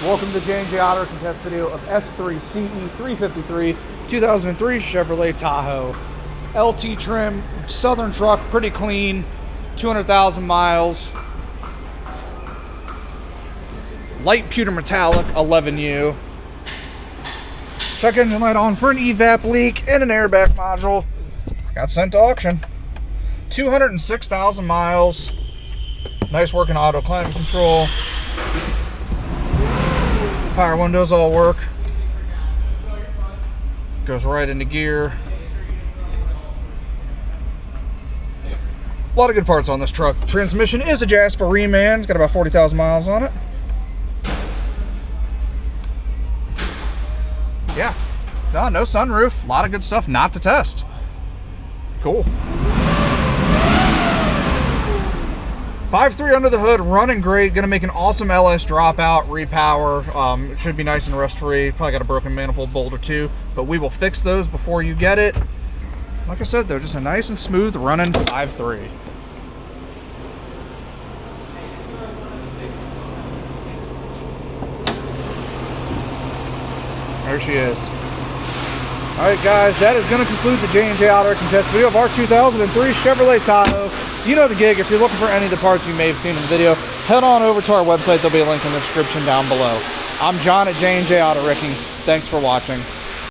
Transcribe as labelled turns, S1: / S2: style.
S1: Welcome to J&J Auto Contest video of S3ce353 2003 Chevrolet Tahoe. LT trim, southern truck, pretty clean, 200,000 miles. Light pewter metallic, 11U. Check engine light on for an evap leak and an airbag module. Got sent to auction. 206,000 miles. Nice working auto climate control. Power windows all work. Goes right into gear. A lot of good parts on this truck. The transmission is a Jasper reman. It's got about 40,000 miles on it. Yeah, no sunroof. A lot of good stuff not to test. Cool. 5.3 under the hood, running great. Gonna make an awesome LS dropout, repower. It should be nice and rust-free. Probably got a broken manifold bolt or two, but we will fix those before you get it. Like I said, though, just a nice and smooth running 5.3. There she is. All right, guys, that is going to conclude the J&J Auto Contest video of our 2003 Chevrolet Tahoe. You know the gig. If you're looking for any of the parts you may have seen in the video, head on over to our website. There'll be a link in the description down below. I'm John at J&J Auto Wrecking. Thanks for watching.